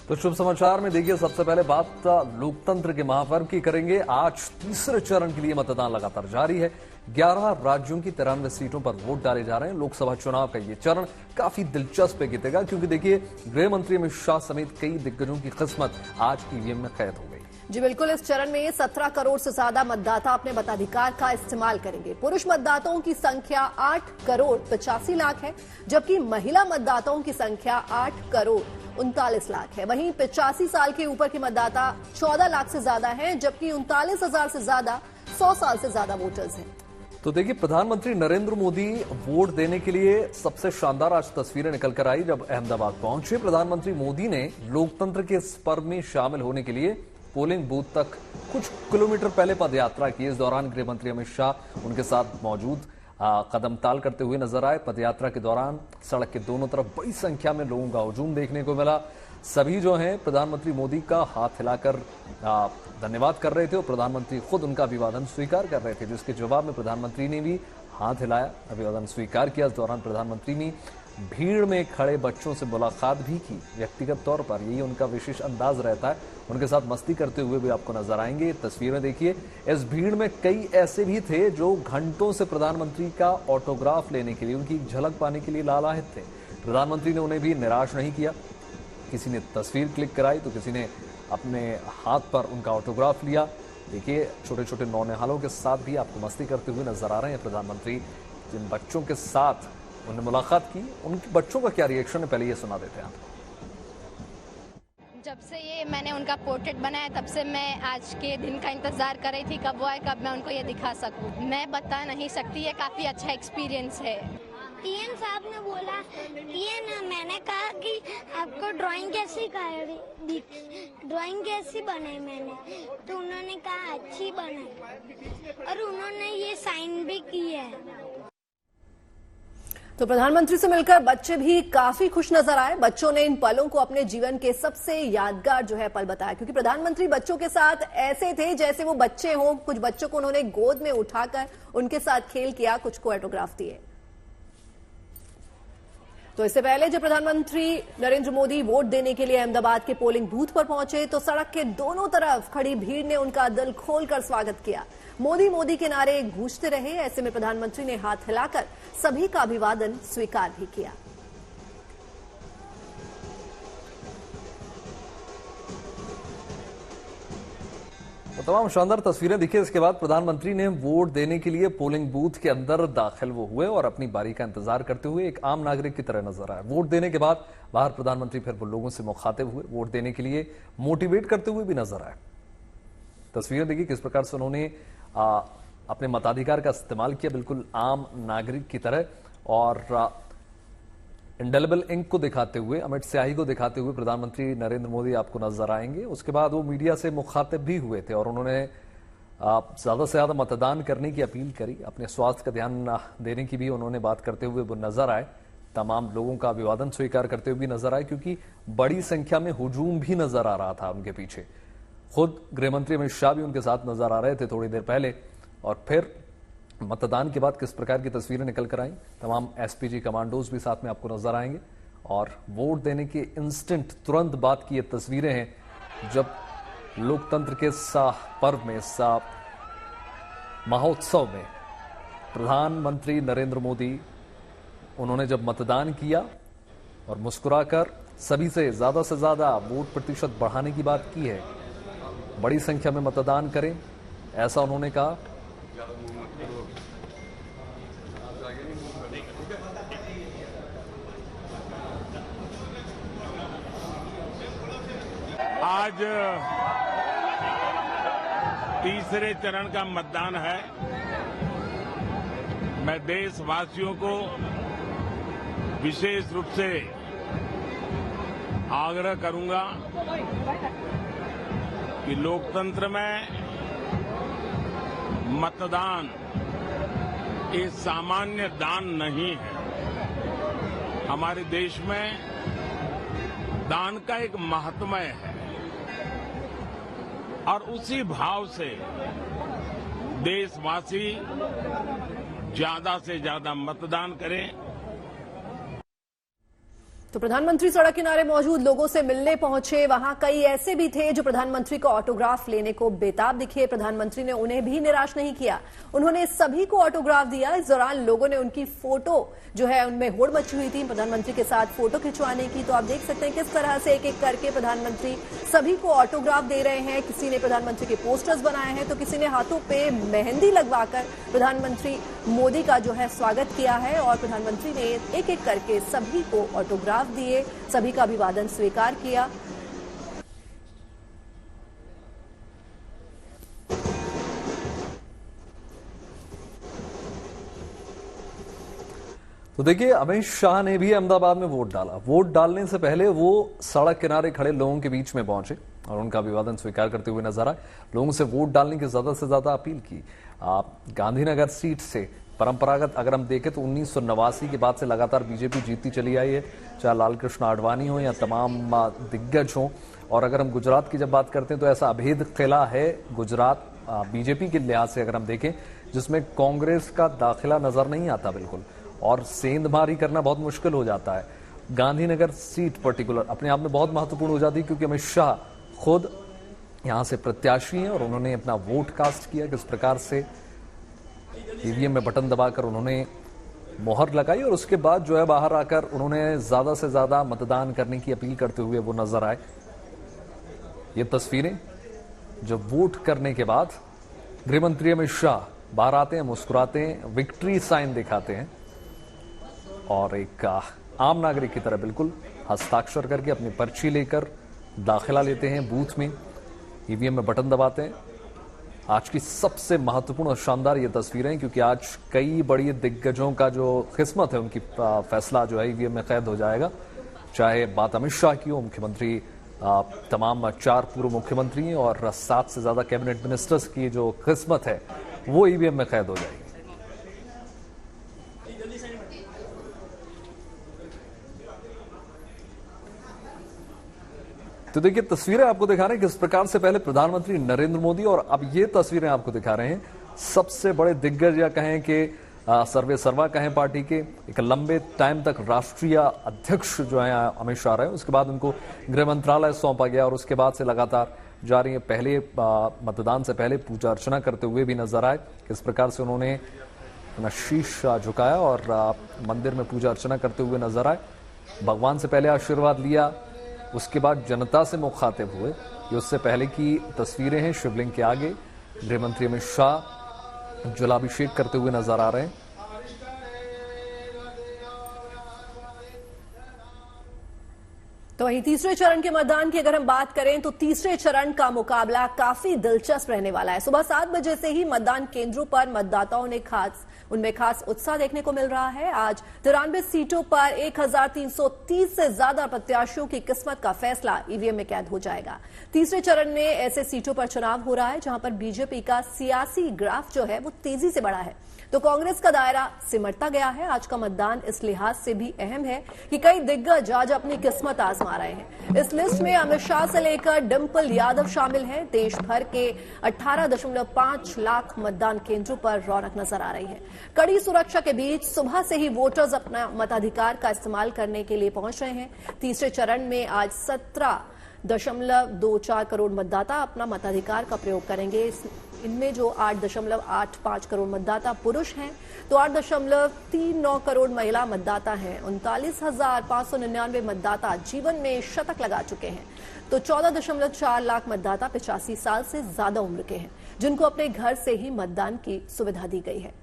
तो शुभ समाचार में देखिए, सबसे पहले बात लोकतंत्र के महापर्व की करेंगे। आज तीसरे चरण के लिए मतदान लगातार जारी है। 11 राज्यों की 93 सीटों पर वोट डाले जा रहे हैं। लोकसभा चुनाव का ये चरण काफी दिलचस्प बीतेगा, क्योंकि देखिए गृह मंत्री अमित शाह समेत कई दिग्गजों की किस्मत आज ईवीएम में कैद हो गई। जी बिल्कुल, इस चरण में 17 करोड़ से ज्यादा मतदाता अपने मताधिकार का इस्तेमाल करेंगे। पुरुष मतदाताओं की संख्या 8 करोड़ 85 लाख है, जबकि महिला मतदाताओं की संख्या 8 करोड़ 39 लाख है। वहीं 85 साल के ऊपर के मतदाता 14 लाख से ज्यादा हैं, जबकि 39,000 से ज्यादा 100 साल से ज्यादा वोटर्स हैं। तो देखिए, प्रधानमंत्री नरेंद्र मोदी वोट देने के लिए सबसे शानदार आज तस्वीरें निकल कर आई जब अहमदाबाद पहुंचे। प्रधानमंत्री मोदी ने लोकतंत्र के इस पर्व में शामिल होने के लिए पोलिंग बूथ तक कुछ किलोमीटर पहले पदयात्रा की। इस दौरान गृह मंत्री अमित शाह उनके साथ मौजूद कदम ताल करते हुए नजर आए। पदयात्रा के दौरान सड़क के दोनों तरफ बड़ी संख्या में लोगों का हुजूम देखने को मिला। सभी जो हैं प्रधानमंत्री मोदी का हाथ हिलाकर धन्यवाद कर रहे थे और प्रधानमंत्री खुद उनका अभिवादन स्वीकार कर रहे थे, जिसके जवाब में प्रधानमंत्री ने भी हाथ हिलाया, अभिवादन स्वीकार किया। इस दौरान प्रधानमंत्री ने भीड़ में खड़े बच्चों से मुलाकात भी की। व्यक्तिगत तौर पर यही उनका विशेष अंदाज रहता है। उनके साथ मस्ती करते हुए भी आपको नजर आएंगे। तस्वीरें देखिए, इस भीड़ में कई ऐसे भी थे जो घंटों से प्रधानमंत्री का ऑटोग्राफ लेने के लिए, उनकी झलक पाने के लिए लालायित थे। प्रधानमंत्री ने उन्हें भी निराश नहीं किया। किसी ने तस्वीर क्लिक कराई तो किसी ने अपने हाथ पर उनका ऑटोग्राफ लिया। देखिए, छोटे छोटे नौनिहालों के साथ भी आपको मस्ती करते हुए नजर आ रहे हैं प्रधानमंत्री। जिन बच्चों के साथ उन्होंने मुलाकात की, उनके बच्चों का क्या रिएक्शन है, पहले ये सुना देते हैं आप। जब से ये मैंने उनका पोर्ट्रेट बनाया, तब से मैं आज के दिन का इंतजार कर रही थी, कब वो आए, कब मैं उनको ये दिखा सकूं। मैं बता नहीं सकती, ये काफी अच्छा एक्सपीरियंस है। पीएम साहब ने बोला, मैंने कहा कि आपको ड्राइंग कैसी ड्राइंग कैसी बनाई मैंने, तो उन्होंने कहा अच्छी बनाई और उन्होंने ये साइन भी की है। तो प्रधानमंत्री से मिलकर बच्चे भी काफी खुश नजर आए। बच्चों ने इन पलों को अपने जीवन के सबसे यादगार जो है पल बताया, क्योंकि प्रधानमंत्री बच्चों के साथ ऐसे थे जैसे वो बच्चे हों। कुछ बच्चों को उन्होंने गोद में उठाकर उनके साथ खेल किया, कुछ को ऑटोग्राफ दिए। तो इससे पहले जब प्रधानमंत्री नरेंद्र मोदी वोट देने के लिए अहमदाबाद के पोलिंग बूथ पर पहुंचे, तो सड़क के दोनों तरफ खड़ी भीड़ ने उनका दिल खोलकर स्वागत किया। मोदी मोदी के नारे गूंजते रहे। ऐसे में प्रधानमंत्री ने हाथ हिलाकर सभी का अभिवादन स्वीकार भी किया। तो तमाम शानदार तस्वीरें दिखी। इसके बाद प्रधानमंत्री ने वोट देने के लिए पोलिंग बूथ के अंदर दाखिल वो हुए और अपनी बारी का इंतजार करते हुए एक आम नागरिक की तरह नजर आए। वोट देने के बाद बाहर प्रधानमंत्री फिर वो लोगों से मुखातिब हुए, वोट देने के लिए मोटिवेट करते हुए भी नजर आए। तस्वीरें देखिए किस प्रकार से उन्होंने अपने मताधिकार का इस्तेमाल किया, बिल्कुल आम नागरिक की तरह। और इंडेलिबल इंक को दिखाते हुए, अमिट स्याही को दिखाते हुए प्रधानमंत्री नरेंद्र मोदी आपको नजर आएंगे। उसके बाद वो मीडिया से मुखातिब भी हुए थे और उन्होंने ज्यादा से ज्यादा मतदान करने की अपील करी। अपने स्वास्थ्य का ध्यान देने की भी उन्होंने बात करते हुए वो नजर आए। तमाम लोगों का अभिवादन स्वीकार करते हुए भी नजर आए, क्योंकि बड़ी संख्या में हुजूम भी नजर आ रहा था उनके पीछे। खुद गृहमंत्री अमित शाह भी उनके साथ नजर आ रहे थे थोड़ी देर पहले। और फिर मतदान के बाद किस प्रकार की तस्वीरें निकल कर आई, तमाम एसपीजी कमांडोज भी साथ में आपको नजर आएंगे। और वोट देने के इंस्टेंट तुरंत बाद की ये तस्वीरें हैं जब लोकतंत्र के इस पर्व में, इस महोत्सव में प्रधानमंत्री नरेंद्र मोदी उन्होंने जब मतदान किया और मुस्कुराकर सभी से ज्यादा वोट प्रतिशत बढ़ाने की बात की है। बड़ी संख्या में मतदान करें, ऐसा उन्होंने कहा। आज तीसरे चरण का मतदान है। मैं देशवासियों को विशेष रूप से आग्रह करूंगा कि लोकतंत्र में मतदान ये सामान्य दान नहीं है। हमारे देश में दान का एक महात्म्य है और उसी भाव से देशवासी ज्यादा से ज्यादा मतदान करें। तो प्रधानमंत्री सड़क किनारे मौजूद लोगों से मिलने पहुंचे। वहां कई ऐसे भी थे जो प्रधानमंत्री को ऑटोग्राफ लेने को बेताब दिखे। प्रधानमंत्री ने उन्हें भी निराश नहीं किया, उन्होंने सभी को ऑटोग्राफ दिया। इस दौरान लोगों ने उनकी फोटो जो है उनमें होड़ मची हुई थी प्रधानमंत्री के साथ फोटो खिंचवाने की। तो आप देख सकते हैं किस तरह से एक एक करके प्रधानमंत्री सभी को ऑटोग्राफ दे रहे हैं। किसी ने प्रधानमंत्री के पोस्टर्स बनाए हैं तो किसी ने हाथों पे मेहंदी लगवाकर प्रधानमंत्री मोदी का जो है स्वागत किया है। और प्रधानमंत्री ने एक एक करके सभी को ऑटोग्राफ दिए, सभी का अभिवादन स्वीकार किया। तो देखिए, अमित शाह ने भी अहमदाबाद में वोट डाला। वोट डालने से पहले वो सड़क किनारे खड़े लोगों के बीच में पहुंचे और उनका अभिवादन स्वीकार करते हुए नजर आए। लोगों से वोट डालने की ज्यादा से ज्यादा अपील की। गांधीनगर सीट से परंपरागत अगर हम देखें तो 1989 के बाद से लगातार बीजेपी जीतती चली आई है, चाहे लाल कृष्ण आडवाणी हो या तमाम दिग्गज हो। और अगर हम गुजरात की जब बात करते हैं तो ऐसा अभेद किला है गुजरात बीजेपी के लिहाज से अगर हम देखें, जिसमें कांग्रेस का दाखिला नजर नहीं आता बिल्कुल, और सेंधमारी करना बहुत मुश्किल हो जाता है। गांधीनगर सीट पर्टिकुलर अपने आप में बहुत महत्वपूर्ण हो जाती है क्योंकि अमित शाह खुद यहां से प्रत्याशी हैं और उन्होंने अपना वोट कास्ट किया। किस प्रकार से ईवीएम में बटन दबाकर उन्होंने मोहर लगाई और उसके बाद जो है बाहर आकर उन्होंने ज्यादा से ज्यादा मतदान करने की अपील करते हुए वो नजर आए। ये तस्वीरें जब वोट करने के बाद गृहमंत्री अमित शाह बाहर आते हैं, मुस्कुराते हैं, विक्ट्री साइन दिखाते हैं और एक आम नागरिक की तरह बिल्कुल हस्ताक्षर करके अपनी पर्ची लेकर दाखिला लेते हैं बूथ में, ईवीएम में बटन दबाते हैं। आज की सबसे महत्वपूर्ण और शानदार ये तस्वीरें, क्योंकि आज कई बड़ी दिग्गजों का जो किस्मत है उनकी फैसला जो है ईवीएम में कैद हो जाएगा। चाहे बात अमित शाह की हो, मुख्यमंत्री तमाम 4 पूर्व मुख्यमंत्री और 7 से ज्यादा कैबिनेट मिनिस्टर्स की जो किस्मत है वो ईवीएम में कैद हो जाएगी। तो देखिए, तस्वीरें आपको दिखा रहे हैं किस प्रकार से पहले प्रधानमंत्री नरेंद्र मोदी और अब ये तस्वीरें आपको दिखा रहे हैं सबसे बड़े दिग्गज या कहें कि सर्वे सर्वा कहें पार्टी के, एक लंबे टाइम तक राष्ट्रीय अध्यक्ष जो है अमित शाह रहे। उसके बाद उनको गृह मंत्रालय सौंपा गया और उसके बाद से लगातार जारी है। पहले मतदान से पहले पूजा अर्चना करते हुए भी नजर आए, किस प्रकार से उन्होंने अपना शीश झुकाया और मंदिर में पूजा अर्चना करते हुए नजर आए। भगवान से पहले आशीर्वाद लिया, उसके बाद जनता से मुखातिब हुए। ये उससे पहले की तस्वीरें हैं। शिवलिंग के आगे गृहमंत्री अमित शाह जलाभिषेक करते हुए नजर आ रहे हैं। तो वहीं तीसरे चरण के मतदान की अगर हम बात करें तो तीसरे चरण का मुकाबला काफी दिलचस्प रहने वाला है। सुबह 7 बजे से ही मतदान केंद्रों पर मतदाताओं ने उनमें खास उत्साह देखने को मिल रहा है। आज 93 सीटों पर 1330 से ज्यादा प्रत्याशियों की किस्मत का फैसला ईवीएम में कैद हो जाएगा। तीसरे चरण में ऐसे सीटों पर चुनाव हो रहा है जहां पर बीजेपी का सियासी ग्राफ जो है वो तेजी से बढ़ा है, तो कांग्रेस का दायरा सिमटता गया है। आज का मतदान इस लिहाज से भी अहम है कि कई दिग्गज आज अपनी किस्मत आजमा रहे हैं। इस लिस्ट में अमित शाह से लेकर डिंपल यादव शामिल हैं। देश भर के 18.5 लाख मतदान केंद्रों पर रौनक नजर आ रही है। कड़ी सुरक्षा के बीच सुबह से ही वोटर्स अपना मताधिकार का इस्तेमाल करने के लिए पहुंच रहे हैं। तीसरे चरण में आज 17.24 करोड़ मतदाता अपना मताधिकार का प्रयोग करेंगे। इनमें जो 8.85 करोड़ मतदाता पुरुष हैं तो 8.39 करोड़ महिला मतदाता हैं। 39,599 मतदाता जीवन में शतक लगा चुके हैं, तो 14.4 लाख मतदाता 85 साल से ज्यादा उम्र के हैं जिनको अपने घर से ही मतदान की सुविधा दी गई है।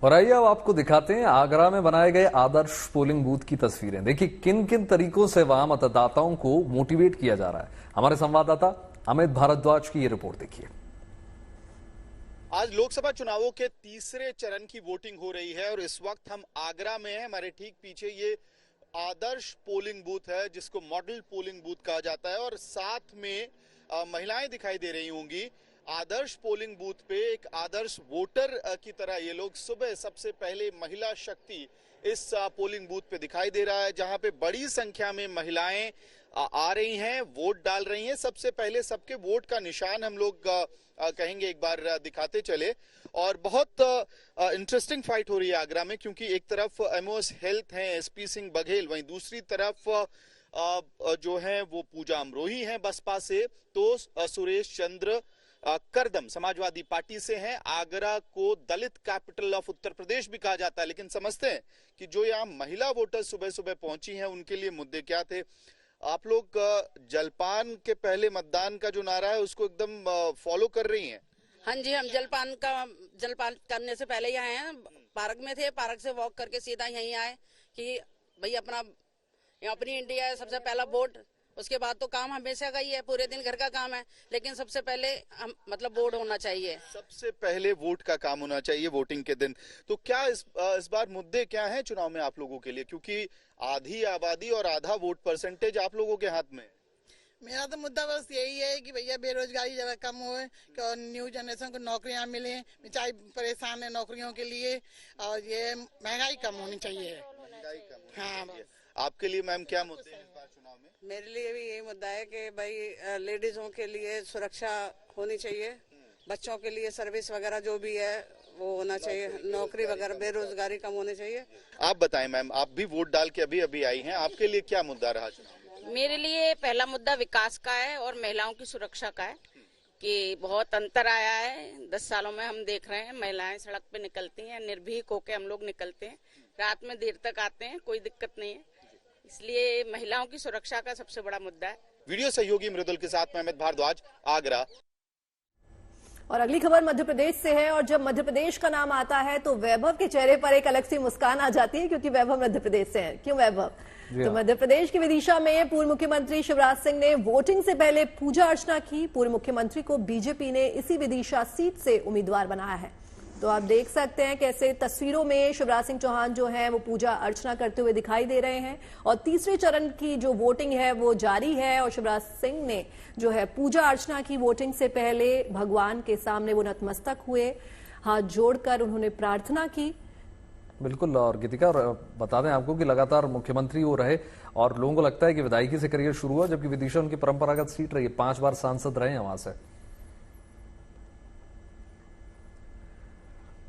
और आइए अब आपको दिखाते हैं आगरा में बनाए गए आदर्श पोलिंग बूथ की तस्वीरें। देखिए किन किन तरीकों से वहां मतदाताओं को मोटिवेट किया जा रहा है। हमारे संवाददाता अमित भारद्वाज की ये रिपोर्ट देखिए। आज लोकसभा चुनावों के तीसरे चरण की वोटिंग हो रही है और इस वक्त हम आगरा में हैं। हमारे ठीक पीछे ये आदर्श पोलिंग बूथ है जिसको मॉडल पोलिंग बूथ कहा जाता है और साथ में महिलाएं दिखाई दे रही होंगी। आदर्श पोलिंग बूथ पे एक आदर्श वोटर की तरह ये लोग सुबह सबसे पहले महिला शक्ति इस पोलिंग बूथ पे दिखाई दे रहा है, जहां पे बड़ी संख्या में महिलाएं आ रही हैं, वोट डाल रही हैं। सबसे पहले सबके वोट का निशान हम लोग कहेंगे एक बार दिखाते चले। और बहुत इंटरेस्टिंग फाइट हो रही है आगरा में, क्योंकि एक तरफ एमओएस हेल्थ हैं एसपी सिंह बघेल, वहीं दूसरी तरफ जो है वो पूजा अमरोही हैं बसपा से, तो सुरेश चंद्र करदम समाजवादी पार्टी से हैं। आगरा को दलित कैपिटल ऑफ उत्तर प्रदेश भी कहा जाता है, लेकिन समझते हैं कि जो यहाँ महिला वोटर सुबह सुबह पहुंची हैं उनके लिए मुद्दे क्या थे। आप लोग जलपान के पहले मतदान का जो नारा है उसको एकदम फॉलो कर रही हैं? हाँ जी, हम जलपान करने से पहले यहाँ हैं, पार्क में थे, पार्क से वॉक करके सीधा यहीं आए कि भाई अपनी इंडिया है, सबसे पहला वोट, उसके बाद तो काम हमेशा का ही है, पूरे दिन घर का काम है, लेकिन सबसे पहले हम वोट होना चाहिए। सबसे पहले वोट का काम होना चाहिए वोटिंग के दिन। तो क्या इस बार मुद्दे क्या हैं चुनाव में आप लोगों के लिए, क्योंकि आधी आबादी और आधा वोट परसेंटेज आप लोगों के हाथ में है? मेरा तो मुद्दा बस यही है कि भैया बेरोजगारी जरा कम हो और न्यू जनरेशन को नौकरियां मिले। बेचारी परेशान है नौकरियों के लिए, और ये महंगाई कम होनी चाहिए। महंगाई कम होनी हाँ, चाहिए। आपके लिए मैम क्या मुद्दे हैं इस बार चुनाव में? मेरे लिए भी यही मुद्दा है कि भाई लेडीजों के लिए सुरक्षा होनी चाहिए, बच्चों के लिए सर्विस वगैरह जो भी है वो होना चाहिए, नौकरी वगैरह, बेरोजगारी कम होनी चाहिए। आप बताएं मैम, आप भी वोट डाल के अभी आई हैं, आपके लिए क्या मुद्दा रहा चुनाव में? मेरे लिए पहला मुद्दा विकास का है और महिलाओं की सुरक्षा का है कि बहुत अंतर आया है। 10 सालों में हम देख रहे हैं महिलाएं सड़क पे निकलती हैं, निर्भीक होकर हम लोग निकलते हैं, रात में देर तक आते हैं, कोई दिक्कत नहीं है, इसलिए महिलाओं की सुरक्षा का सबसे बड़ा मुद्दा है। वीडियो सहयोगी मृदुल के साथ मैं भारद्वाज, आगरा। और अगली खबर मध्य प्रदेश से है, और जब मध्य प्रदेश का नाम आता है तो वैभव के चेहरे पर एक अलग सी मुस्कान आ जाती है, क्योंकि वैभव मध्य प्रदेश से है। क्यों वैभव? तो मध्य प्रदेश के विदिशा में पूर्व मुख्यमंत्री शिवराज सिंह ने वोटिंग से पहले पूजा अर्चना की। पूर्व मुख्यमंत्री को बीजेपी ने इसी विदिशा सीट से उम्मीदवार बनाया है। तो आप देख सकते हैं कैसे तस्वीरों में शिवराज सिंह चौहान जो है वो पूजा अर्चना करते हुए दिखाई दे रहे हैं, और तीसरे चरण की जो वोटिंग है वो जारी है। और शिवराज सिंह ने जो है पूजा अर्चना की, वोटिंग से पहले भगवान के सामने वो नतमस्तक हुए, हाथ जोड़कर उन्होंने प्रार्थना की। बिल्कुल। और गीतिका, बता दें आपको कि लगातार मुख्यमंत्री वो रहे और लोगों को लगता है कि विधायकी से करियर शुरू हुआ, जबकि विदिशा उनकी परंपरागत सीट रही है, 5 बार सांसद रहे हैं वहां से।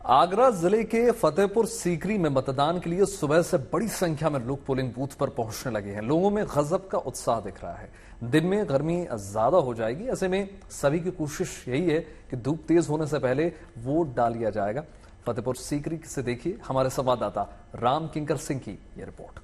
आगरा जिले के फतेहपुर सीकरी में मतदान के लिए सुबह से बड़ी संख्या में लोग पोलिंग बूथ पर पहुंचने लगे हैं। लोगों में गजब का उत्साह दिख रहा है। दिन में गर्मी ज्यादा हो जाएगी, ऐसे में सभी की कोशिश यही है कि धूप तेज होने से पहले वोट डाल लिया जाएगा। फतेहपुर सीकरी से देखिए हमारे संवाददाता राम किंकर सिंह की यह रिपोर्ट।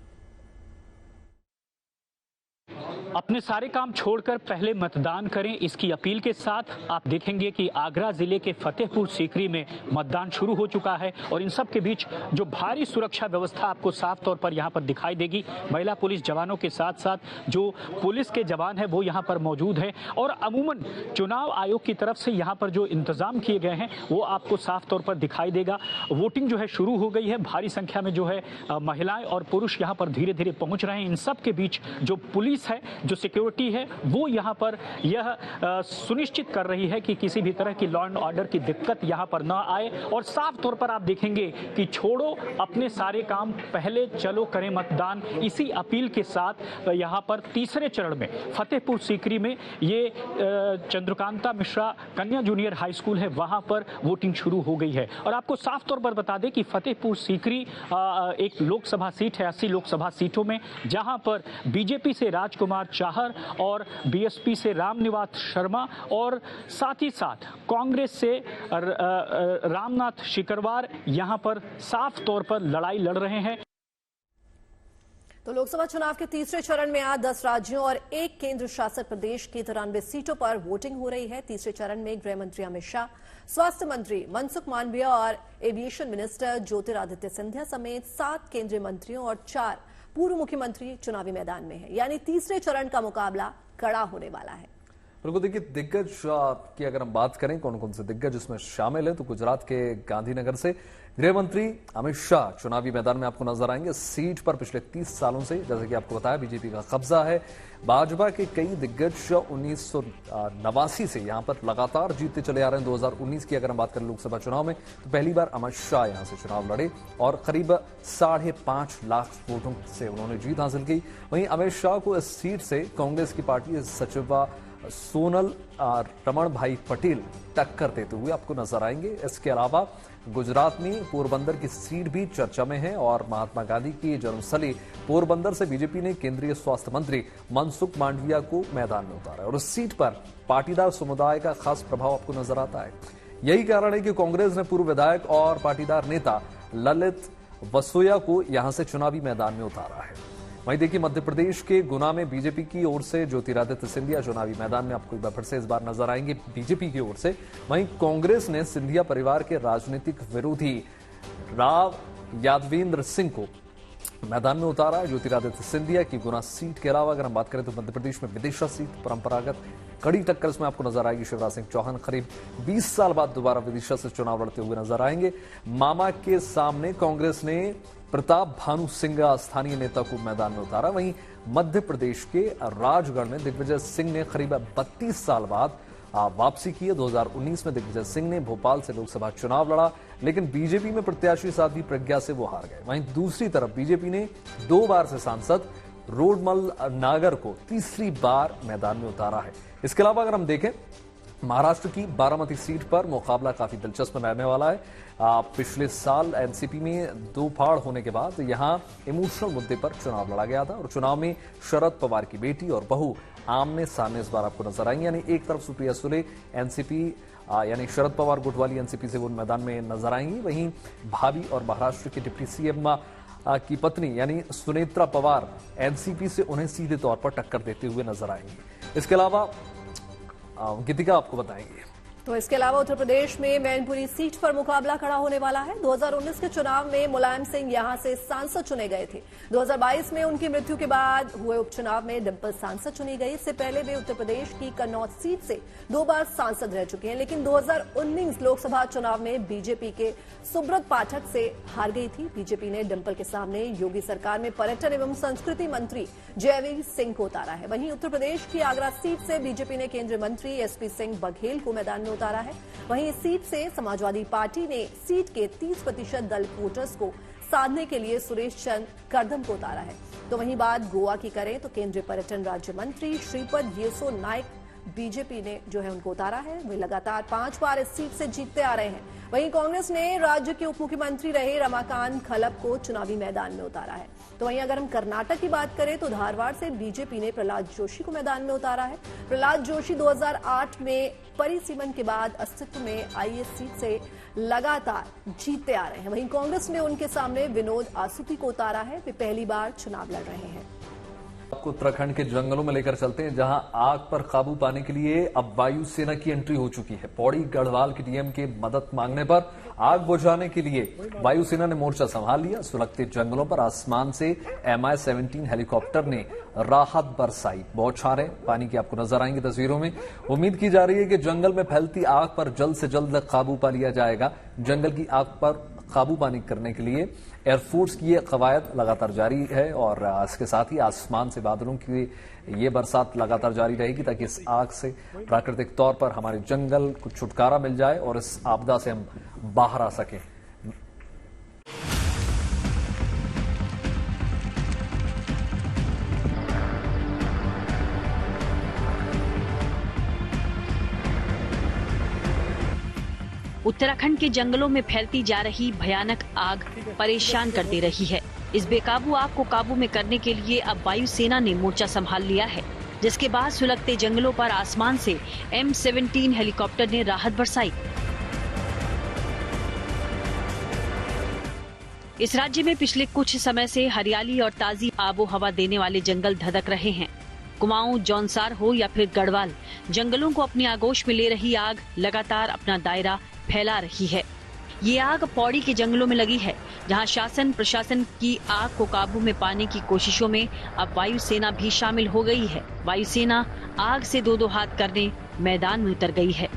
अपने सारे काम छोड़कर पहले मतदान करें, इसकी अपील के साथ आप देखेंगे कि आगरा जिले के फतेहपुर सीकरी में मतदान शुरू हो चुका है। और इन सब के बीच जो भारी सुरक्षा व्यवस्था आपको साफ तौर पर यहां पर दिखाई देगी। महिला पुलिस जवानों के साथ साथ जो पुलिस के जवान हैं वो यहां पर मौजूद है। और अमूमन चुनाव आयोग की तरफ से यहां पर जो इंतजाम किए गए हैं वो आपको साफ तौर पर दिखाई देगा। वोटिंग जो है शुरू हो गई है, भारी संख्या में जो है महिलाएं और पुरुष यहां पर धीरे धीरे पहुंच रहे हैं। इन सब के बीच जो पुलिस है, जो सिक्योरिटी है, वो यहां पर यह सुनिश्चित कर रही है कि किसी भी तरह की लॉ एंड ऑर्डर की दिक्कत यहां पर ना आए। और साफ तौर पर आप देखेंगे कि छोड़ो अपने सारे काम, पहले चलो करें मतदान, इसी अपील के साथ यहां पर तीसरे चरण में फतेहपुर सीकरी में ये चंद्रकांता मिश्रा कन्या जूनियर हाई स्कूल है, वहां पर वोटिंग शुरू हो गई है। और आपको साफ तौर पर बता दें कि फतेहपुर सीकरी एक लोकसभा सीट है 80 लोकसभा सीटों में, जहां पर बीजेपी से राजकुमार चाहर और बीएसपी से रामनिवास शर्मा और साथ ही साथ कांग्रेस से रामनाथ शिकरवार यहां पर साफ तौर पर लड़ाई लड़ रहे हैं। तो लोकसभा चुनाव के तीसरे चरण में आज 10 राज्यों और 1 केंद्र शासित प्रदेश की 93 सीटों पर वोटिंग हो रही है। तीसरे चरण में गृह मंत्री अमित शाह, स्वास्थ्य मंत्री मनसुख मांडविया और एविएशन मिनिस्टर ज्योतिरादित्य सिंधिया समेत 7 केंद्रीय मंत्रियों और 4 पूर्व मुख्यमंत्री चुनावी मैदान में है। यानी तीसरे चरण का मुकाबला कड़ा होने वाला है। बिल्कुल, देखिए दिग्गज की अगर हम बात करें कौन कौन से दिग्गज इसमें शामिल है, तो गुजरात के गांधीनगर से गृह मंत्री अमित शाह चुनावी मैदान में आपको नजर आएंगे। सीट पर पिछले 30 सालों से, जैसे कि आपको बताया, बीजेपी का कब्जा है। भाजपा के कई दिग्गज 1989 से यहां पर लगातार जीतते चले आ रहे हैं। 2019 की अगर हम बात करें लोकसभा चुनाव में, तो पहली बार अमित शाह यहां से चुनाव लड़े और करीब 5.5 लाख वोटों से उन्होंने जीत हासिल की। वहीं अमित शाह को इस सीट से कांग्रेस की पार्टी सचिवा सोनल रमण भाई पटेल टक्कर देते हुए आपको नजर आएंगे। इसके अलावा गुजरात में पोरबंदर की सीट भी चर्चा में है और महात्मा गांधी की जन्मस्थली पोरबंदर से बीजेपी ने केंद्रीय स्वास्थ्य मंत्री मनसुख मांडविया को मैदान में उतारा और उस सीट पर पाटीदार समुदाय का खास प्रभाव आपको नजर आता है। यही कारण है कि कांग्रेस ने पूर्व विधायक और पाटीदार नेता ललित वसोया को यहां से चुनावी मैदान में उतारा है। वहीं देखिए मध्य प्रदेश के गुना में बीजेपी की ओर से ज्योतिरादित्य सिंधिया चुनावी मैदान में आपको एक बार फिर से इस बार नजर आएंगे बीजेपी की ओर से। वहीं कांग्रेस ने सिंधिया परिवार के राजनीतिक विरोधी राव यादवेंद्र सिंह को मैदान में उतारा है। ज्योतिरादित्य सिंधिया की गुना सीट के अलावा अगर हम बात करें तो मध्य प्रदेश में विदिशा सीट परंपरागत कड़ी टक्कर इसमें आपको नजर आएगी। शिवराज सिंह चौहान करीब 20 साल बाद दोबारा विदिशा से चुनाव लड़ते हुए नजर आएंगे। मामा के सामने कांग्रेस ने प्रताप भानु सिंह स्थानीय नेता को मैदान में उतारा। वहीं मध्य प्रदेश के राजगढ़ में दिग्विजय सिंह ने करीब 32 साल बाद वापसी की है। 2019 में दिग्विजय सिंह ने भोपाल से लोकसभा चुनाव लड़ा, लेकिन बीजेपी में प्रत्याशी साध्वी प्रज्ञा से वो हार गए। वहीं दूसरी तरफ बीजेपी ने 2 बार से सांसद रोडमल नागर को तीसरी बार मैदान में उतारा है। इसके अलावा अगर हम देखें महाराष्ट्र की बारामती सीट पर मुकाबला काफी दिलचस्प रहने वाला है। पिछले साल एनसीपी में 2 फाड़ होने के बाद यहां इमोशनल मुद्दे पर चुनाव लड़ा गया था और चुनाव में शरद पवार की बेटी और बहू आमने सामने इस बार आपको नजर आएंगे। यानी एक तरफ सुप्रिया सुले एनसीपी यानी शरद पवार गुट वाली एनसीपी से वो मैदान में नजर आएंगी, वहीं भाभी और महाराष्ट्र के डिप्टी सीएम की पत्नी यानी सुनेत्रा पवार एनसीपी से उन्हें सीधे तौर पर टक्कर देते हुए नजर आएंगी। इसके अलावा गीतिका आपको बताएंगे। तो इसके अलावा उत्तर प्रदेश में मैनपुरी सीट पर मुकाबला खड़ा होने वाला है। 2019 के चुनाव में मुलायम सिंह यहां से सांसद चुने गए थे। 2022 में उनकी मृत्यु के बाद हुए उपचुनाव में डिंपल सांसद चुनी गई। इससे पहले वे उत्तर प्रदेश की कन्नौज सीट से 2 बार सांसद रह चुके हैं, लेकिन 2019 लोकसभा चुनाव में बीजेपी के सुब्रत पाठक से हार गई थी। बीजेपी ने डिंपल के सामने योगी सरकार में पर्यटन एवं संस्कृति मंत्री जयवीर सिंह को उतारा है। वहीं उत्तर प्रदेश की आगरा सीट से बीजेपी ने केंद्रीय मंत्री एसपी सिंह बघेल को मैदान में उतारा है। वहीं इस सीट से समाजवादी पार्टी ने सीट के 30% दलित वोटर्स को साधने के लिए सुरेश चंद्र करदम को उतारा है। तो वहीं बात गोवा की करें तो केंद्रीय पर्यटन राज्य मंत्री श्रीपद येसो नाइक बीजेपी ने जो है उनको उतारा है। वे लगातार 5 बार इस सीट से जीतते आ रहे हैं। वहीं कांग्रेस ने राज्य के उप मुख्यमंत्री रहे रमाकांत खलप को चुनावी मैदान में उतारा है। तो वहीं अगर हम कर्नाटक की बात करें तो धारवाड़ से बीजेपी ने प्रहलाद जोशी को मैदान में उतारा है। प्रहलाद जोशी 2008 में परिसीमन के बाद अस्तित्व में आई इस सीट से लगातार जीतते आ रहे हैं। वहीं कांग्रेस ने उनके सामने विनोद आसुती को उतारा है। वे पहली बार चुनाव लड़ रहे हैं। आपको उत्तराखंड के जंगलों में लेकर चलते हैं, जहां आग पर काबू पाने के लिए अब वायुसेना की एंट्री हो चुकी है। पौड़ी गढ़वाल की टीएम के मदद मांगने पर आग बुझाने के लिए वायुसेना ने मोर्चा संभाल लिया। सुलगते जंगलों पर आसमान से MI-17 हेलीकॉप्टर ने राहत बरसाई। बौछारें पानी की आपको नजर आएंगी तस्वीरों में। उम्मीद की जा रही है कि जंगल में फैलती आग पर जल्द से जल्द काबू पा लिया जाएगा। जंगल की आग पर काबू पाने करने के लिए एयरफोर्स की ये कवायद लगातार जारी है और इसके साथ ही आसमान से बादलों की ये बरसात लगातार जारी रहेगी ताकि इस आग से प्राकृतिक तौर पर हमारे जंगल को छुटकारा मिल जाए और इस आपदा से हम बाहर आ सकें। उत्तराखंड के जंगलों में फैलती जा रही भयानक आग परेशान कर दे रही है। इस बेकाबू आग को काबू में करने के लिए अब वायुसेना ने मोर्चा संभाल लिया है, जिसके बाद सुलगते जंगलों पर आसमान से M-17 हेलीकॉप्टर ने राहत बरसाई। इस राज्य में पिछले कुछ समय से हरियाली और ताजी आबो हवा देने वाले जंगल धधक रहे हैं। कुमाऊं, जौनसार हो या फिर गढ़वाल, जंगलों को अपनी आगोश में ले रही आग लगातार अपना दायरा फैला रही है। ये आग पौड़ी के जंगलों में लगी है, जहां शासन प्रशासन की आग को काबू में पाने की कोशिशों में अब वायुसेना भी शामिल हो गई है। वायुसेना आग से दो हाथ करने मैदान में उतर गई है।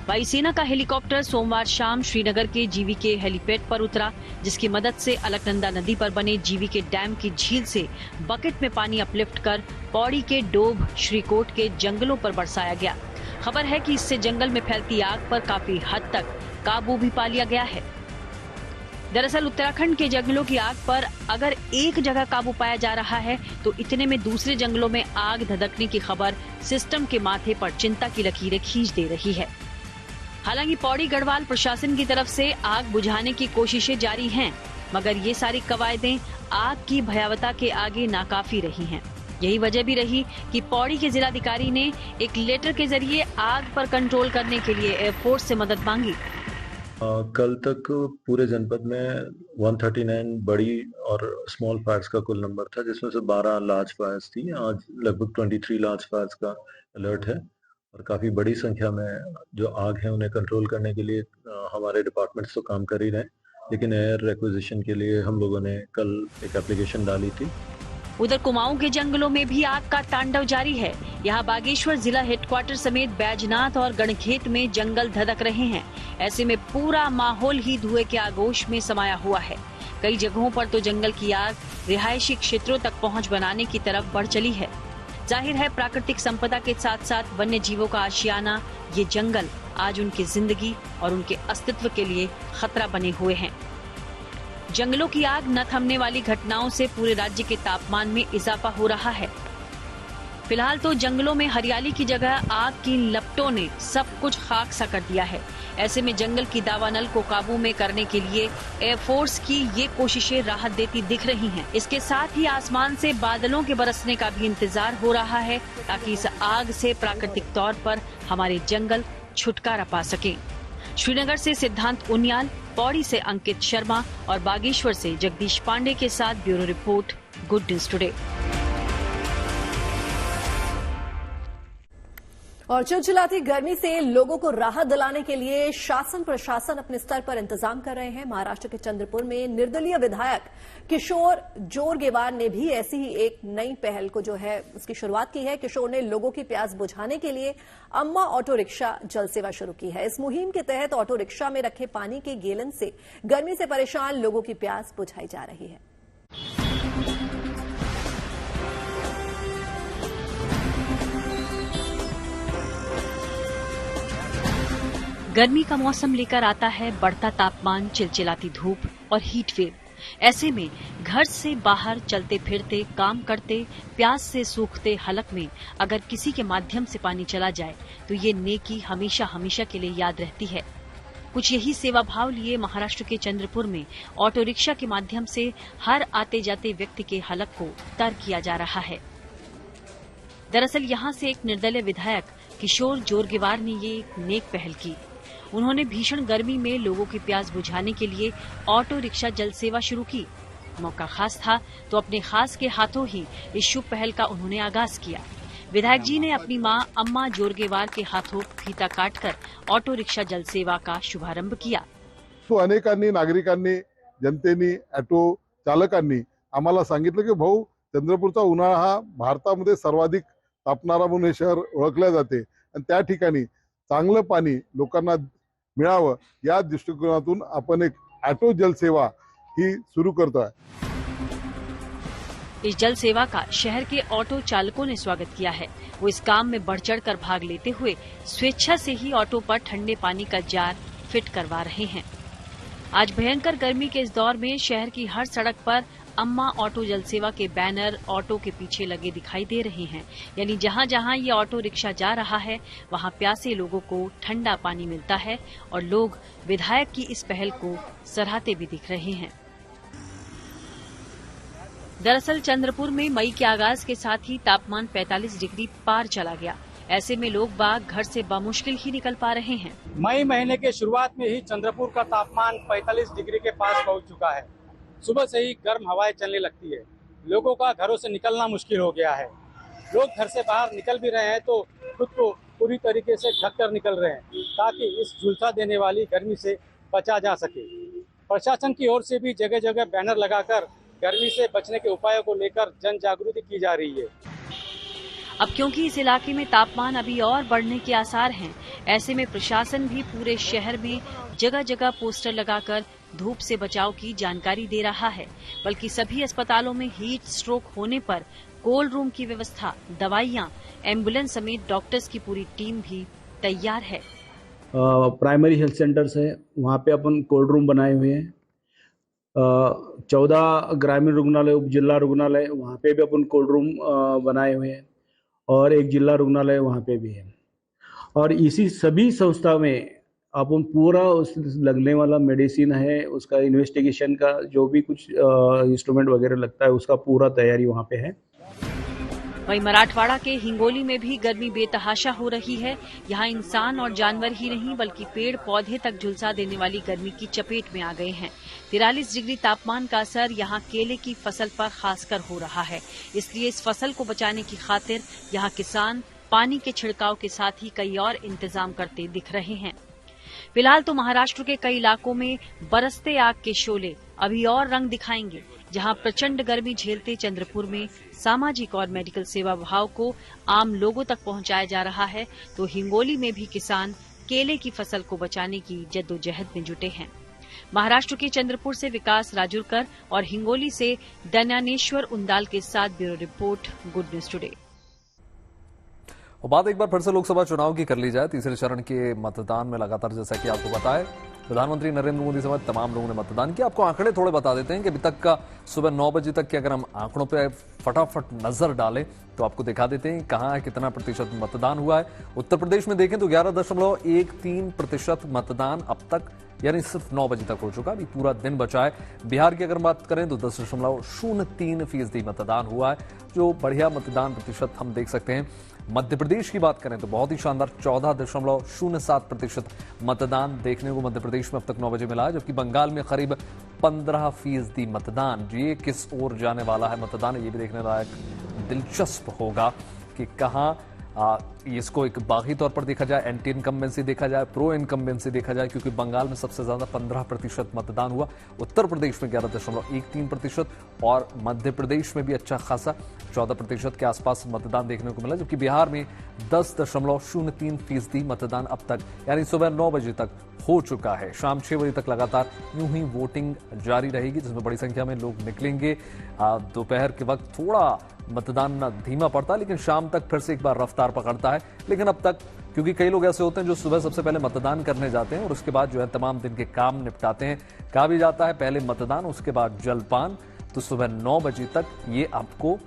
वायुसेना का हेलीकॉप्टर सोमवार शाम श्रीनगर के जीवीके हेलीपैड पर उतरा, जिसकी मदद से अलकनंदा नदी पर बने जीवीके डैम की झील से बकेट में पानी अपलिफ्ट कर पौड़ी के डोभ श्रीकोट के जंगलों पर बरसाया गया। खबर है कि इससे जंगल में फैलती आग पर काफी हद तक काबू भी पा लिया गया है। दरअसल उत्तराखंड के जंगलों की आग पर अगर एक जगह काबू पाया जा रहा है, तो इतने में दूसरे जंगलों में आग धधकने की खबर सिस्टम के माथे पर चिंता की लकीरें खींच दे रही है। हालांकि पौड़ी गढ़वाल प्रशासन की तरफ से आग बुझाने की कोशिशें जारी हैं, मगर ये सारी कवायदें आग की भयावता के आगे नाकाफी रही हैं। यही वजह भी रही कि पौड़ी के जिलाधिकारी ने एक लेटर के जरिए आग पर कंट्रोल करने के लिए एयरफोर्स से मदद मांगी। कल तक पूरे जनपद में 139 बड़ी और स्मॉल फायर्स का कुल नंबर था, जिसमें से 12 लार्ज फायर्स थी। आज लगभग 23 लार्ज फायर्स का अलर्ट है और काफी बड़ी संख्या में जो आग है उन्हें कंट्रोल करने के लिए हमारे डिपार्टमेंट्स तो काम कर ही रहे हैं, लेकिन एयर एक्विजिशन के लिए हम लोगों ने कल एक एप्लीकेशन डाली थी। उधर कुमाऊं के जंगलों में भी आग का तांडव जारी है। यहाँ बागेश्वर जिला हेडक्वार्टर समेत बैजनाथ और गणखेत में जंगल धधक रहे हैं। ऐसे में पूरा माहौल ही धुएं के आगोश में समाया हुआ है। कई जगहों पर तो जंगल की आग रिहायशी क्षेत्रों तक पहुँच बनाने की तरफ बढ़ चली है। जाहिर है प्राकृतिक संपदा के साथ साथ वन्य जीवों का आशियाना ये जंगल आज उनकी जिंदगी और उनके अस्तित्व के लिए खतरा बने हुए हैं। जंगलों की आग न थमने वाली घटनाओं से पूरे राज्य के तापमान में इजाफा हो रहा है। फिलहाल तो जंगलों में हरियाली की जगह आग की लपटों ने सब कुछ खाक सा कर दिया है। ऐसे में जंगल की दावानल को काबू में करने के लिए एयरफोर्स की ये कोशिशें राहत देती दिख रही हैं। इसके साथ ही आसमान से बादलों के बरसने का भी इंतजार हो रहा है, ताकि इस आग से प्राकृतिक तौर पर हमारे जंगल छुटकारा पा सकें। श्रीनगर से सिद्धांत उनियाल, पौड़ी से अंकित शर्मा और बागेश्वर से जगदीश पांडे के साथ bureau report, good news today. और चिलचिलाती गर्मी से लोगों को राहत दिलाने के लिए शासन प्रशासन अपने स्तर पर इंतजाम कर रहे हैं। महाराष्ट्र के चंद्रपुर में निर्दलीय विधायक किशोर जोरगेवार ने भी ऐसी ही एक नई पहल को जो है उसकी शुरुआत की है। किशोर ने लोगों की प्यास बुझाने के लिए अम्मा ऑटो रिक्शा जल सेवा शुरू की है। इस मुहिम के तहत ऑटो रिक्शा में रखे पानी के गैलन से गर्मी से परेशान लोगों की प्यास बुझाई जा रही है। गर्मी का मौसम लेकर आता है बढ़ता तापमान, चिलचिलाती धूप और हीट वेव। ऐसे में घर से बाहर चलते फिरते, काम करते, प्यास से सूखते हलक में अगर किसी के माध्यम से पानी चला जाए तो ये नेकी हमेशा हमेशा के लिए याद रहती है। कुछ यही सेवा भाव लिए महाराष्ट्र के चंद्रपुर में ऑटो रिक्शा के माध्यम से हर आते जाते व्यक्ति के हलक को तर किया जा रहा है। दरअसल यहाँ से एक निर्दलीय विधायक किशोर जोरगेवार ने ये एक नेक पहल की। उन्होंने भीषण गर्मी में लोगों की प्यास बुझाने के लिए ऑटो रिक्शा जल सेवा शुरू की। मौका खास था तो अपने खास के हाथों ही इस शुभ पहल का उन्होंने आगाज किया। विधायक जी ने अपनी मां अम्मा जोरगेवार के हाथों फीता काटकर ऑटो रिक्शा जल सेवा का शुभारंभ किया। तो अनेकांनी नागरिकांनी, जनतेनी, ऑटो चालकांनी आम्हाला सांगितलं की भाऊ, चंद्रपूरचा उन्हाळा हा भारतामध्ये सर्वाधिक तापणारा म्हणून हे शहर ओळखले जाते आणि त्या ठिकाणी चांगलं पाणी लोकांना मिळावं या दृष्टिकोनातून आपण एक ऑटो जल सेवा ही सुरू करतोय। इस जल सेवा का शहर के ऑटो चालकों ने स्वागत किया है। वो इस काम में बढ़ चढ़ कर भाग लेते हुए स्वेच्छा से ही ऑटो पर ठंडे पानी का जार फिट करवा रहे हैं। आज भयंकर गर्मी के इस दौर में शहर की हर सड़क पर अम्मा ऑटो जल सेवा के बैनर ऑटो के पीछे लगे दिखाई दे रहे हैं। यानी जहां जहां ये ऑटो रिक्शा जा रहा है वहां प्यासे लोगों को ठंडा पानी मिलता है और लोग विधायक की इस पहल को सराहते भी दिख रहे हैं। दरअसल चंद्रपुर में मई के आगाज के साथ ही तापमान 45 डिग्री पार चला गया। ऐसे में लोग बाग घर से बामुश्किल ही निकल पा रहे हैं। मई महीने के शुरुआत में ही चंद्रपुर का तापमान 45 डिग्री के पास पहुंच चुका है। सुबह से ही गर्म हवाएं चलने लगती है। लोगों का घरों से निकलना मुश्किल हो गया है। लोग घर से बाहर निकल भी रहे हैं तो खुद को पूरी तरीके से ढककर निकल रहे हैं ताकि इस झुलसा देने वाली गर्मी से बचा जा सके। प्रशासन की ओर से भी जगह जगह बैनर लगाकर गर्मी से बचने के उपायों को लेकर जन जागृति की जा रही है। अब क्योंकि इस इलाके में तापमान अभी और बढ़ने के आसार हैं, ऐसे में प्रशासन भी पूरे शहर में जगह जगह पोस्टर लगाकर धूप से बचाव की जानकारी दे रहा है। बल्कि सभी अस्पतालों में हीट स्ट्रोक होने पर कोल्ड रूम की व्यवस्था, दवाइयां, एम्बुलेंस समेत डॉक्टर्स की पूरी टीम भी तैयार है। प्राइमरी हेल्थ सेंटर्स है, वहाँ पे अपन कोल्ड रूम बनाए हुए हैं। 14 ग्रामीण रुग्णालय, उप जिला रुग्णालय, वहाँ पे भी अपन कोल्ड रूम बनाए हुए हैं और एक जिला रुग्णालय वहाँ पे भी है। और इसी सभी संस्था में अपन पूरा उस लगने वाला मेडिसिन है, उसका इन्वेस्टिगेशन का जो भी कुछ इंस्ट्रूमेंट वगैरह लगता है, उसका पूरा तैयारी वहाँ पे है। वहीं मराठवाड़ा के हिंगोली में भी गर्मी बेतहाशा हो रही है। यहाँ इंसान और जानवर ही नहीं बल्कि पेड़ पौधे तक झुलसा देने वाली गर्मी की चपेट में आ गए हैं। 43 डिग्री तापमान का असर यहाँ केले की फसल पर खासकर हो रहा है। इसलिए इस फसल को बचाने की खातिर यहाँ किसान पानी के छिड़काव के साथ ही कई और इंतजाम करते दिख रहे हैं। फिलहाल तो महाराष्ट्र के कई इलाकों में बरसते आग के शोले अभी और रंग दिखाएंगे। जहां प्रचंड गर्मी झेलते चंद्रपुर में सामाजिक और मेडिकल सेवा भाव को आम लोगों तक पहुंचाया जा रहा है, तो हिंगोली में भी किसान केले की फसल को बचाने की जद्दोजहद में जुटे हैं। महाराष्ट्र के चंद्रपुर से विकास राजुरकर और हिंगोली से दन्यानेश्वर उंदाल के साथ bureau report, good news today. और बात एक बार फिर से लोकसभा चुनाव की कर ली जाए। तीसरे चरण के मतदान में लगातार, जैसा कि आपको पता है, प्रधानमंत्री नरेंद्र मोदी समेत तमाम लोगों ने मतदान किया। आपको आंकड़े थोड़े बता देते हैं कि अभी तक का सुबह 9 बजे तक के अगर हम आंकड़ों पे फटाफट नजर डालें तो आपको दिखा देते हैं कहां कितना प्रतिशत मतदान हुआ है। उत्तर प्रदेश में देखें तो 11.13% मतदान अब तक, यानी सिर्फ 9 बजे तक हो चुका, अभी पूरा दिन बचा है। बिहार की अगर बात करें तो 10.03% मतदान हुआ है, जो बढ़िया मतदान प्रतिशत हम देख सकते हैं। मध्य प्रदेश की बात करें तो बहुत ही शानदार 14.07% मतदान देखने को मध्य प्रदेश में अब तक 9 बजे मिला है, जबकि बंगाल में करीब 15% मतदान। ये किस ओर जाने वाला है मतदान, ये भी देखने लायक दिलचस्प होगा कि कहां इसको एक बागी तौर पर देखा जाए, एंटी इनकम्बेंसी देखा जाए, प्रो इनकम्बेंसी देखा जाए, क्योंकि बंगाल में सबसे ज्यादा 15% मतदान हुआ, उत्तर प्रदेश में 11.13% और मध्य प्रदेश में भी अच्छा खासा 14% के आसपास मतदान देखने को मिला, जबकि बिहार में 10.03% मतदान अब तक, यानी सुबह 9 बजे तक हो चुका है। शाम 6 बजे तक लगातार यूं ही वोटिंग जारी रहेगी, जिसमें बड़ी संख्या में लोग निकलेंगे। दोपहर के वक्त थोड़ा मतदान धीमा पड़ता है, लेकिन शाम तक फिर से एक बार रफ्तार पकड़ता है। लेकिन अब तक, क्योंकि कई लोग ऐसे होते हैं जो सुबह सबसे पहले मतदान करने जाते हैं और उसके बाद जो है तमाम दिन के काम निपटाते हैं, कहा भी जाता है पहले मतदान उसके बाद जलपान, तो सुबह 9 बजे तक ये आपको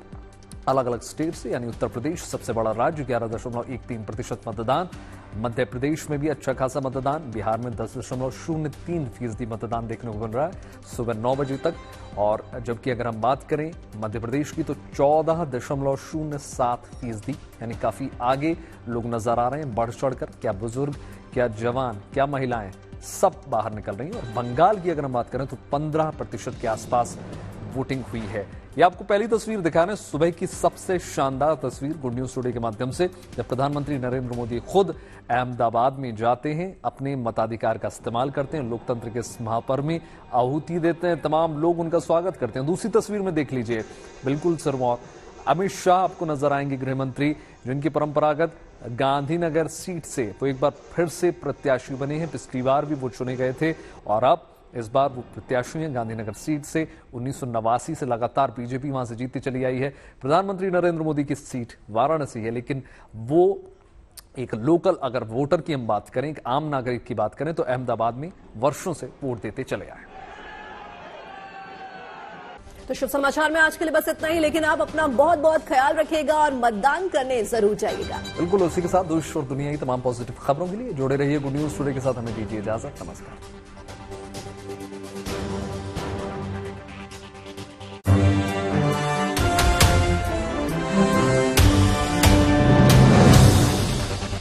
अलग अलग स्टेट से, यानी उत्तर प्रदेश सबसे बड़ा राज्य 11.13% मतदान, मध्य प्रदेश में भी अच्छा खासा मतदान, बिहार में 10.03% मतदान देखने को मिल रहा है सुबह 9 बजे तक। और जबकि अगर हम बात करें मध्य प्रदेश की तो 14.07%, यानी काफी आगे लोग नजर आ रहे हैं बढ़ चढ़कर। क्या बुजुर्ग, क्या जवान, क्या महिलाएं, सब बाहर निकल रही हैं। और बंगाल की अगर हम बात करें तो 15% के आसपास वोटिंग हुई है। ये आपको पहली तस्वीर दिखाना, सुबह की सबसे शानदार तस्वीर गुड न्यूज टुडे के माध्यम से, जब प्रधानमंत्री नरेंद्र मोदी खुद अहमदाबाद में जाते हैं, अपने मताधिकार का इस्तेमाल करते हैं, लोकतंत्र के इस महापर्व में आहुति देते हैं, तमाम लोग उनका स्वागत करते हैं। दूसरी तस्वीर में देख लीजिए, बिल्कुल सिरमौर, अमित शाह आपको नजर आएंगे, गृह मंत्री, जिनकी परंपरागत गांधीनगर सीट से वो एक बार फिर से प्रत्याशी बने हैं। पिछली बार भी वो चुने गए थे और अब इस बार वो प्रत्याशी हैं गांधीनगर सीट से। 1989 से लगातार बीजेपी वहां से जीतती चली आई है। प्रधानमंत्री नरेंद्र मोदी की सीट वाराणसी है, लेकिन वो एक लोकल, अगर वोटर की हम बात करें, एक आम नागरिक की बात करें, तो अहमदाबाद में वर्षों से वोट देते चले आए। तो शुभ समाचार में आज के लिए बस इतना ही, लेकिन आप अपना बहुत बहुत ख्याल रखिएगा और मतदान करने जरूर जाइएगा। बिल्कुल, उसी के साथ देश और दुनिया की तमाम पॉजिटिव खबरों के लिए जुड़े रहिए गुड न्यूज टुडे के साथ। हमें दीजिए इजाजत, नमस्कार।